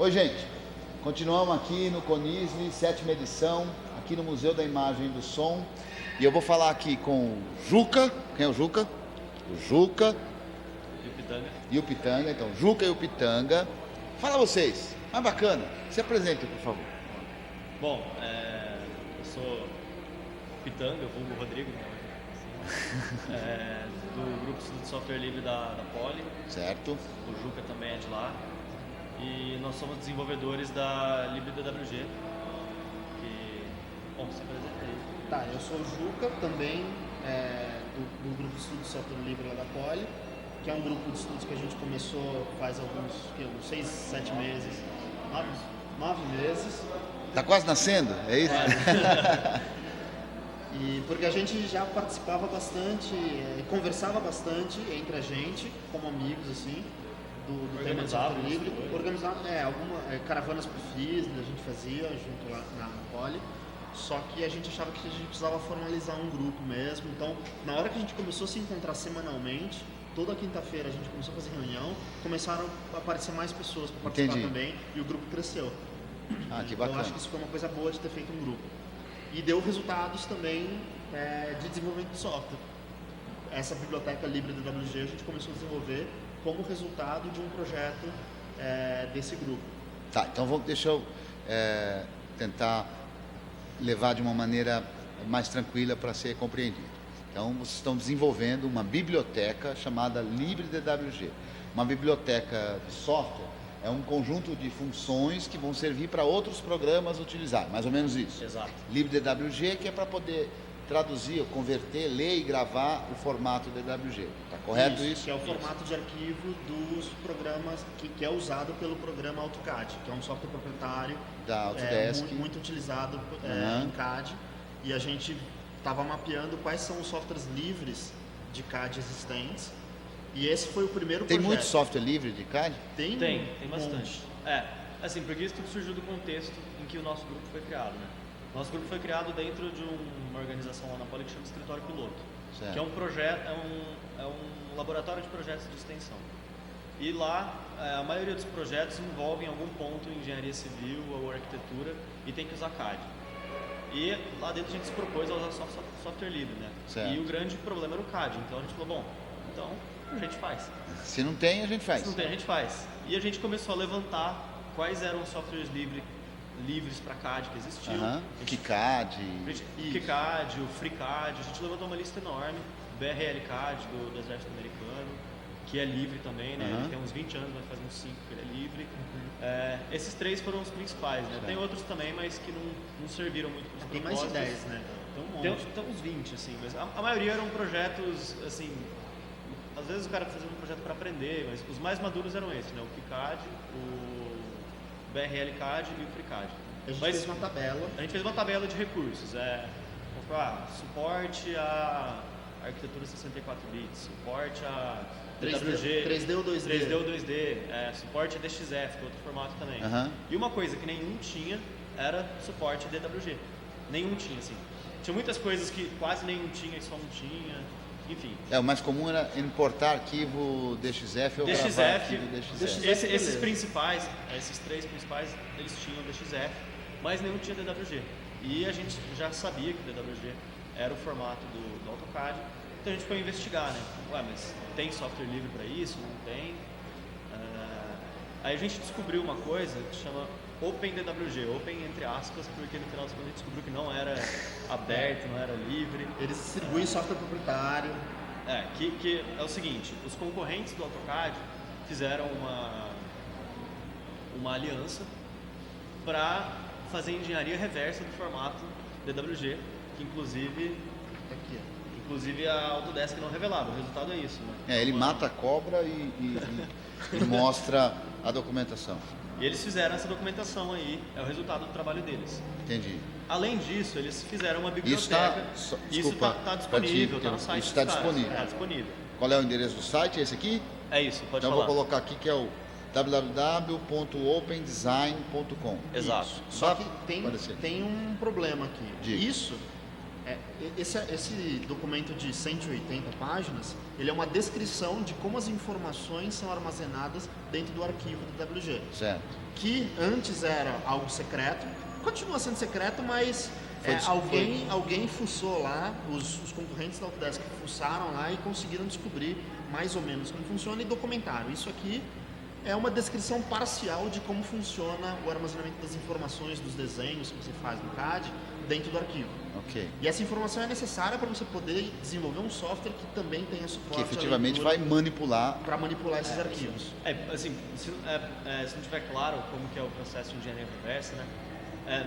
Oi, gente. Continuamos aqui no Conisli, 7ª edição, aqui no Museu da Imagem e do Som. E eu vou falar aqui com o Juca. Quem é o Juca? O Juca. E o Pitanga. E o Pitanga. Então, Juca e o Pitanga. Fala vocês. Mais bacana. Se apresentem, por favor. Bom, eu sou Pitanga, eu vulgo Rodrigo, do Grupo de Software Livre da Poly. Certo. O Juca também é de lá. E nós somos desenvolvedores da LibreDWG. Bom, se apresenta aí. Tá, eu sou o Juca, também do Grupo de Estudos de Software Livre lá da Poly, que é um grupo de estudos que a gente começou faz uns 6, 7 meses, 9 meses. Tá quase nascendo, é isso? E porque a gente já participava bastante, conversava bastante entre a gente, como amigos, assim, do tema de software livre. Organizava algumas caravanas pro FIS, a gente fazia junto lá na Poly. Só que a gente achava que a gente precisava formalizar um grupo mesmo. Então, na hora que a gente começou a se encontrar semanalmente, toda quinta-feira a gente começou a fazer reunião, começaram a aparecer mais pessoas para participar também, e o grupo cresceu. Ah, que Então, bacana. eu acho que isso foi uma coisa boa de ter feito um grupo. E deu resultados também de desenvolvimento de software. Essa biblioteca LibreDWG a gente começou a desenvolver como resultado de um projeto desse grupo. Tá, então deixa eu tentar levar de uma maneira mais tranquila para ser compreendido. Então, vocês estão desenvolvendo uma biblioteca chamada LibreDWG. Uma biblioteca de software é um conjunto de funções que vão servir para outros programas utilizar, mais ou menos isso. Exato. LibreDWG, que é para poder traduzir, converter, ler e gravar o formato DWG. Está correto isso? Que é o formato de arquivo dos programas que é usado pelo programa AutoCAD, que é um software proprietário Da Autodesk. muito utilizado em CAD. E a gente estava mapeando quais são os softwares livres de CAD existentes. E esse foi o primeiro Tem projeto. muito software livre de CAD? Tem bastante. Assim, porque isso tudo surgiu do contexto em que o nosso grupo foi criado, né? Nosso grupo foi criado dentro de uma organização lá na Poly que chama Escritório Piloto, Certo. que é um projeto, é um laboratório de projetos de extensão. E lá, a maioria dos projetos envolve em algum ponto engenharia civil ou arquitetura e tem que usar CAD. E lá dentro a gente se propôs a usar software livre, né? Certo. E o grande problema era o CAD, então a gente falou, bom, então a gente faz. Se não tem, a gente faz. Se não tem, a gente faz. E a gente começou a levantar quais eram os softwares livres para CAD que existiam. KiCad. O KiCad, o FreeCAD, a gente levantou uma lista enorme. O BRL-CAD do Exército Americano, que é livre também, né? Ele tem uns 20 anos, vai fazer uns 5 que ele é livre. Esses 3 foram os principais, né? Tem outros também, mas que não serviram muito para os Tem mais de 10, né? Tem uns 20, assim, mas a maioria eram projetos, assim, às vezes o cara fazia um projeto para aprender, mas os mais maduros eram esses, né? O KiCad, o BRL-CAD e o FreeCAD. A gente fez uma tabela. A gente fez uma tabela de recursos, suporte a arquitetura 64 bits, suporte a 3D ou 2D. 3D ou 2D, suporte a DXF, que é outro formato também. E uma coisa que nenhum tinha era suporte a DWG. Nenhum tinha, assim. Tinha muitas coisas que quase nenhum tinha e só um tinha, enfim. O mais comum era importar arquivo DXF ou gravar arquivo DXF. Esses principais, esses 3 principais, eles tinham DXF, mas nenhum tinha DWG. E a gente já sabia que o DWG era o formato do AutoCAD, então a gente foi investigar, né? Mas tem software livre para isso? Não tem? Aí a gente descobriu uma coisa que chama OpenDWG, Open entre aspas, porque no final das contas a gente descobriu que não era aberto, não era livre. Eles distribuem software proprietário. Que é o seguinte, os concorrentes do AutoCAD fizeram uma aliança para fazer engenharia reversa do formato DWG, que inclusive a Autodesk não revelava. O resultado é isso, né? Ele mata a cobra e mostra a documentação. E eles fizeram essa documentação aí, é o resultado do trabalho deles. Entendi. Além disso, eles fizeram uma biblioteca. Isso está disponível, está no site. Isso está disponível. Está disponível. Qual é o endereço do site? Esse aqui? É isso, pode então falar. Eu vou colocar aqui que é o www.opendesign.com. Exato. Só que tem um problema aqui. Diga. Esse documento de 180 páginas, ele é uma descrição de como as informações são armazenadas dentro do arquivo do WG. Certo. que antes era algo secreto, continua sendo secreto, mas alguém fuçou lá, os concorrentes da Autodesk fuçaram lá e conseguiram descobrir mais ou menos como funciona e documentaram. Isso aqui é uma descrição parcial de como funciona o armazenamento das informações dos desenhos que você faz no CAD dentro do arquivo. Ok. E essa informação é necessária para você poder desenvolver um software que também tenha suporte Que efetivamente vai manipular. para manipular esses arquivos. Assim, se não tiver claro como que é o processo de engenharia reversa, né?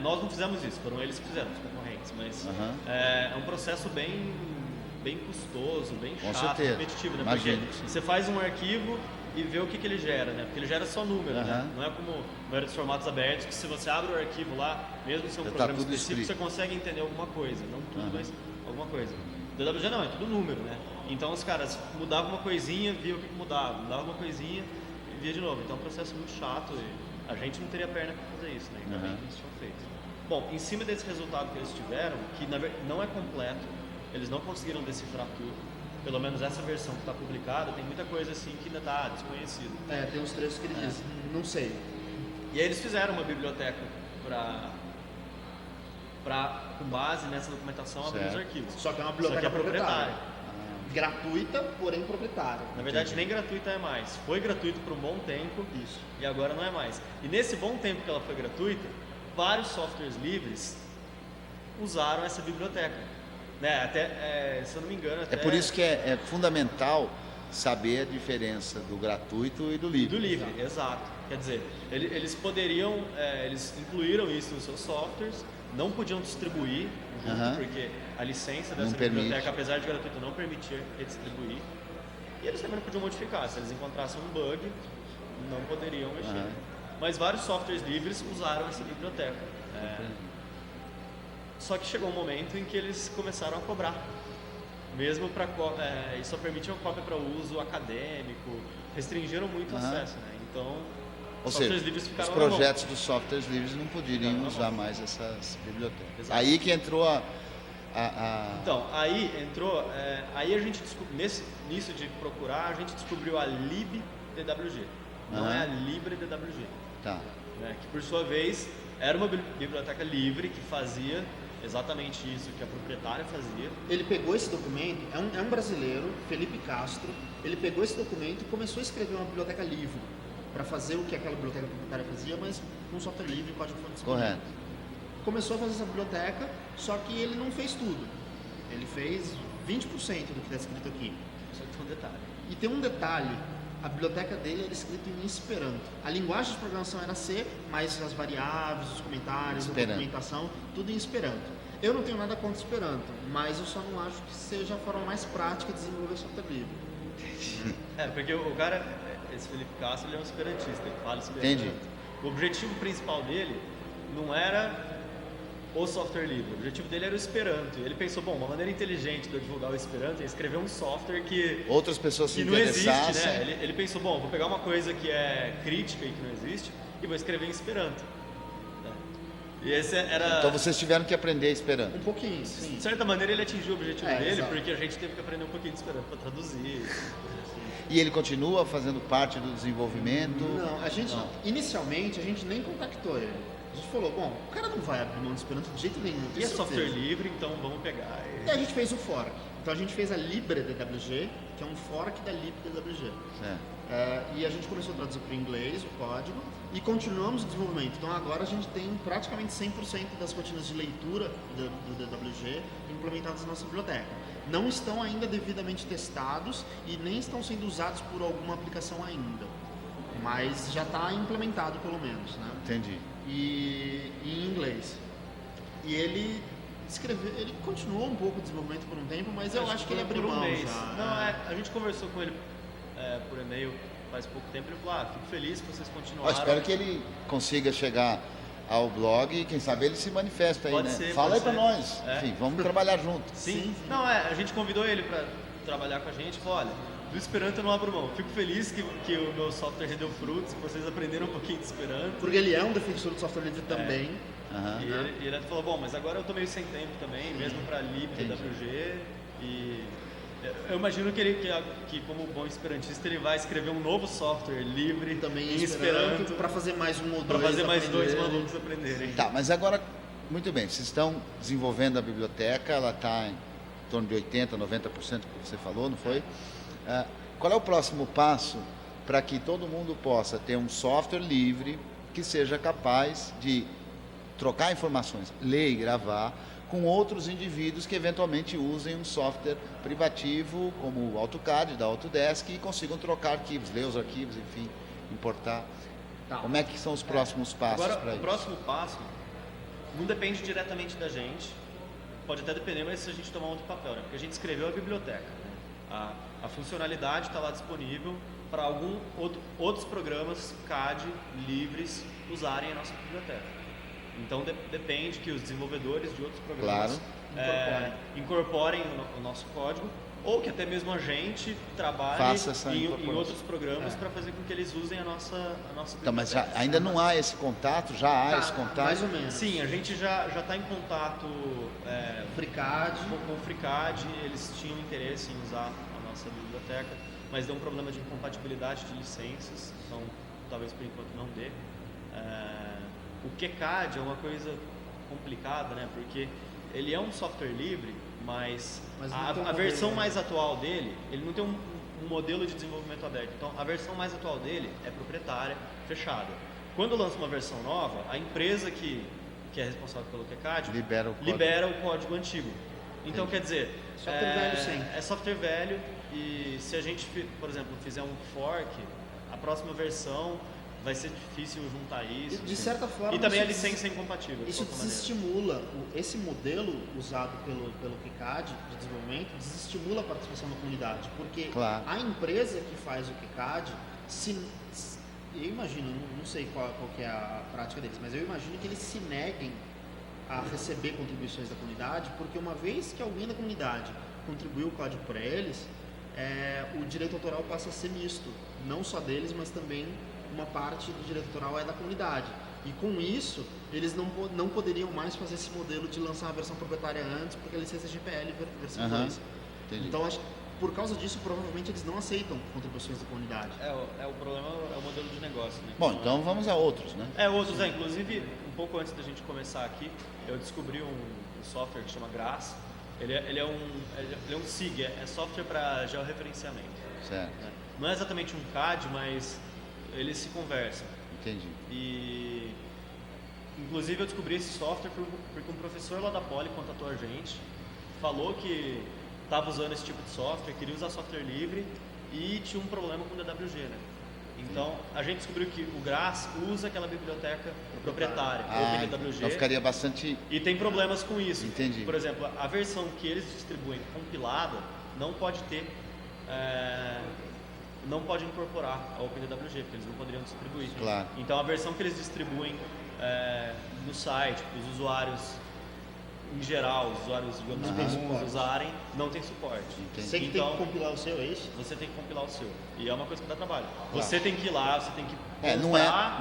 Nós não fizemos isso, foram eles que fizeram, os concorrentes, mas é um processo bem custoso, bem chato, repetitivo, né? Imagino. Porque você faz um arquivo e vê o que ele gera, né? Porque ele gera só número, né? Não é como a maioria dos formatos abertos, que se você abre o arquivo lá, mesmo se é um programa específico, você consegue entender alguma coisa, não tudo, mas alguma coisa. DWG não, é tudo número, né? Então os caras mudavam uma coisinha, via o que mudava, mudava uma coisinha e via de novo. Então é um processo muito chato e a gente não teria perna para fazer isso, né? Ainda bem que eles tinham feito. Bom, em cima desse resultado que eles tiveram, que não é completo, eles não conseguiram decifrar tudo. Pelo menos essa versão que está publicada, tem muita coisa assim que ainda está desconhecida. Tem uns trechos que ele diz, não sei. E aí eles fizeram uma biblioteca com base nessa documentação abrir os arquivos. Só que é uma biblioteca proprietária. Gratuita, porém proprietária. Na verdade, nem gratuita é mais. Foi gratuito por um bom tempo e agora não é mais. E nesse bom tempo que ela foi gratuita, vários softwares livres usaram essa biblioteca. Né? Até, se eu não me engano... É por isso que é fundamental saber a diferença do gratuito e do livre. Do livre, exato. Quer dizer, eles poderiam, eles incluíram isso nos seus softwares, não podiam distribuir, porque a licença dessa biblioteca, apesar de gratuita, não permitia distribuir. E eles também não podiam modificar. Se eles encontrassem um bug, não poderiam mexer. Mas vários softwares livres usaram essa biblioteca. Só que chegou um momento em que eles começaram a cobrar, mesmo e só permitiam cópia para uso acadêmico, restringiram muito o acesso, né? Então, ou seja, livres ficaram os projetos dos softwares livres não poderiam usar mais essas bibliotecas. Exato. Aí que entrou Então, aí entrou, aí a gente nisso de procurar, a gente descobriu a libDWG, não é a LibreDWG, né? Que por sua vez era uma biblioteca livre que fazia exatamente isso que a proprietária fazia. Ele pegou esse documento, é um brasileiro, Felipe Castro, ele pegou esse documento e começou a escrever uma biblioteca livre para fazer o que aquela biblioteca proprietária fazia, mas com software livre e código-fonte disponível. Correto. Começou a fazer essa biblioteca, só que ele não fez tudo. Ele fez 20% do que está escrito aqui. Só que tem um detalhe. E tem um detalhe. A biblioteca dele era escrita em Esperanto. A linguagem de programação era C, mas as variáveis, os comentários, a documentação, tudo em Esperanto. Eu não tenho nada contra Esperanto, mas eu só não acho que seja a forma mais prática de desenvolver software livre. Porque o cara, esse Felipe Castro, ele é um esperantista, ele fala sobre Entendi. O objetivo principal dele não era o software livre, o objetivo dele era o Esperanto. E ele pensou, uma maneira inteligente de eu divulgar o Esperanto é escrever um software que outras pessoas se não existe, interessassem. né? Ele pensou, vou pegar uma coisa que é crítica e que não existe e vou escrever em Esperanto. E esse era... Então vocês tiveram que aprender Esperanto. Um pouquinho, sim. De certa maneira ele atingiu o objetivo dele, exato. porque a gente teve que aprender um pouquinho de Esperanto para traduzir. E ele continua fazendo parte do desenvolvimento? Não, inicialmente a gente nem contactou ele. A gente falou, o cara não vai abrir mão de Esperanto de jeito nenhum. E é software livre, então vamos pegar. E a gente fez o fork. Então a gente fez a LibreDWG, que é um fork da LibDWG. E a gente começou a traduzir para o inglês o código e continuamos o desenvolvimento. Então agora a gente tem praticamente 100% das rotinas de leitura do DWG implementadas na nossa biblioteca. Não estão ainda devidamente testados e nem estão sendo usados por alguma aplicação ainda. Mas já está implementado pelo menos, né? Entendi. E em inglês. E ele continuou um pouco o desenvolvimento por um tempo, mas eu acho que ele abriu mão já. A gente conversou com ele por e-mail faz pouco tempo e ele falou, fico feliz que vocês continuaram. Espero que ele consiga chegar ao blog e quem sabe ele se manifesta aí, pode né? Ser, Fala aí ser. pra nós. Enfim, vamos trabalhar junto. Sim. Não, a gente convidou ele para trabalhar com a gente e falou, olha, do Esperanto eu não abro mão. Fico feliz que o meu software rendeu frutos, que vocês aprenderam um pouquinho de Esperanto. Porque ele é um defensor do software livre também. E ele falou, mas agora eu tô meio sem tempo também, mesmo para LibDWG. Eu imagino que como bom esperantista, ele vai escrever um novo software livre Também em Esperanto para fazer mais um ou para dois. fazer mais dois aprenderem. malucos aprenderem. Tá, mas agora, muito bem, vocês estão desenvolvendo a biblioteca, ela está em torno de 80%, 90% que você falou, não foi? Qual é o próximo passo para que todo mundo possa ter um software livre que seja capaz de trocar informações, ler e gravar, com outros indivíduos que eventualmente usem um software privativo, como o AutoCAD, da Autodesk, e consigam trocar arquivos, ler os arquivos, enfim, importar? Tá. Como é que são os próximos passos Agora, para o isso? próximo passo não depende diretamente da gente, pode até depender, mas se a gente tomar outro papel, né? Porque a gente escreveu a biblioteca, né? A funcionalidade está lá disponível para outros programas CAD livres usarem a nossa biblioteca. Então depende que os desenvolvedores de outros programas incorporem o nosso código, ou que até mesmo a gente trabalhe Faça essa em incorporação. outros programas para fazer com que eles usem a nossa biblioteca. Então, mas ainda não há esse contato? Já há esse contato? Mais ou menos. Sim, a gente já está em contato FreeCAD. com o FreeCAD, eles tinham interesse em usar a nossa biblioteca, mas deu um problema de incompatibilidade de licenças, então talvez por enquanto não dê. O QCAD é uma coisa complicada, né? Porque ele é um software livre, mas Mas não tem um a versão modelo, mais atual dele, ele não tem um modelo de desenvolvimento aberto. Então, a versão mais atual dele é proprietária, fechada. Quando lança uma versão nova, a empresa que é responsável pelo QCAD Libera o código antigo. Então, quer dizer, Software velho sempre. é software velho, e se a gente, por exemplo, fizer um fork, a próxima versão vai ser difícil juntar isso. De certa forma, E também a isso licença é incompatível. de Isso qualquer maneira. desestimula, esse modelo usado pelo QCAD de desenvolvimento, desestimula a participação da comunidade, porque Claro. a empresa que faz o QCAD, eu imagino, não sei qual que é a prática deles, mas eu imagino que eles se neguem a receber contribuições da comunidade, porque uma vez que alguém da comunidade contribuiu o código para eles, o direito autoral passa a ser misto, não só deles, mas também uma parte do direito autoral é da comunidade. E com isso, eles não poderiam mais fazer esse modelo de lançar a versão proprietária antes, porque a licença é GPL versão 2. Entendi. Então, acho que por causa disso, provavelmente eles não aceitam contribuições da comunidade. O problema é o modelo de negócio, né? Bom, então vamos a outros, né? Outros, inclusive, um pouco antes da gente começar aqui, eu descobri um software que chama Grass. Ele é um SIG, é software para georreferenciamento. Certo, Né? Não é exatamente um CAD, mas eles se conversam. entendi. E inclusive eu descobri esse software porque um professor lá da Poli contatou a gente, falou que estava usando esse tipo de software, queria usar software livre e tinha um problema com o DWG, né? Então a gente descobriu que o Grass usa aquela biblioteca proprietária, OpenDWG, Então ficaria bastante... e tem problemas com isso. Entendi. Por exemplo, a versão que eles distribuem compilada não pode ter, não pode incorporar a OpenDWG, porque eles não poderiam distribuir. Claro. Então a versão que eles distribuem no site, para os usuários em geral, os usuários digamos, Não tem comuns suporte. usarem, não tem suporte. Entendi. Você que Então, tem que compilar o seu, é isso? você tem que compilar o seu. E é uma coisa que dá trabalho. Você tem que ir lá, você tem que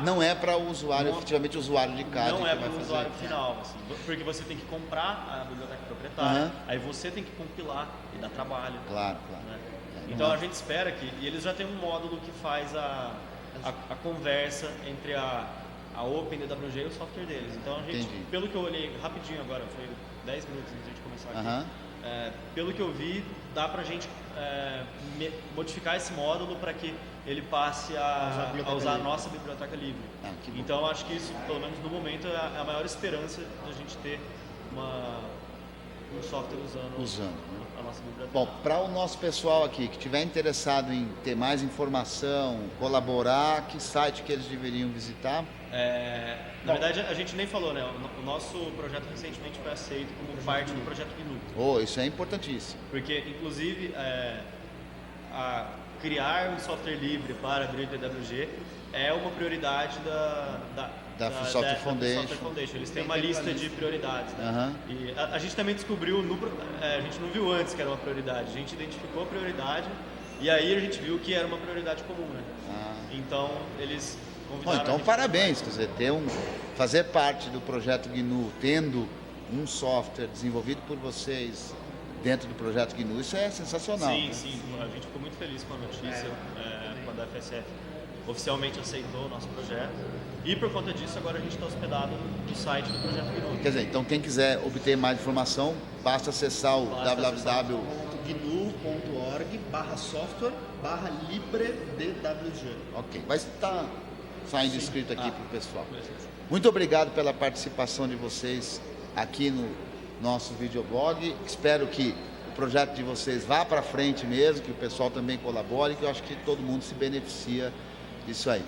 não é para o usuário, Não- efetivamente o usuário de CAD não que é vai para o fazer. usuário final, assim, porque você tem que comprar a biblioteca proprietária, Aham. aí você tem que compilar e dá trabalho. Claro, claro. Né? não Então é. a gente espera que, e eles já têm um módulo que faz a conversa entre a OpenDWG e o software deles. Então a gente, Entendi. pelo que eu olhei rapidinho agora, foi 10 minutos antes de a gente começar aqui, Aham. pelo que eu vi, dá pra gente modificar esse módulo para que ele passe a usar a nossa biblioteca livre. Ah, que bom. Então acho que isso, pelo menos no momento, é a maior esperança de a gente ter um software usando né? a nossa biblioteca. Bom, para o nosso pessoal aqui que estiver interessado em ter mais informação, colaborar, que site que eles deveriam visitar? Na verdade, a gente nem falou, né? O nosso projeto recentemente foi aceito como parte do projeto GNU. Oh, isso é importantíssimo. Porque, inclusive, criar um software livre para abrir o DWG é uma prioridade Da Software Foundation. Software Foundation. Eles têm uma lista de prioridades. Né? Aham. E a gente também descobriu, a gente não viu antes que era uma prioridade, a gente identificou a prioridade e aí a gente viu que era uma prioridade comum. Né? Então, eles Bom, convidaram a então gente parabéns, quer dizer, fazer parte do projeto GNU, tendo um software desenvolvido por vocês dentro do projeto GNU, isso é sensacional. Sim, né? sim. A gente ficou muito feliz com a notícia quando a FSF oficialmente aceitou o nosso projeto. E por conta disso, agora a gente está hospedado no site do projeto GNU. Quer dizer, então quem quiser obter mais informação, basta acessar o www. gnu.org/software/libredwg. Ok, vai estar saindo escrito aqui para o pessoal. Muito obrigado pela participação de vocês aqui no nosso videoblog. Espero que o projeto de vocês vá para frente mesmo, que o pessoal também colabore, que eu acho que todo mundo se beneficia disso aí.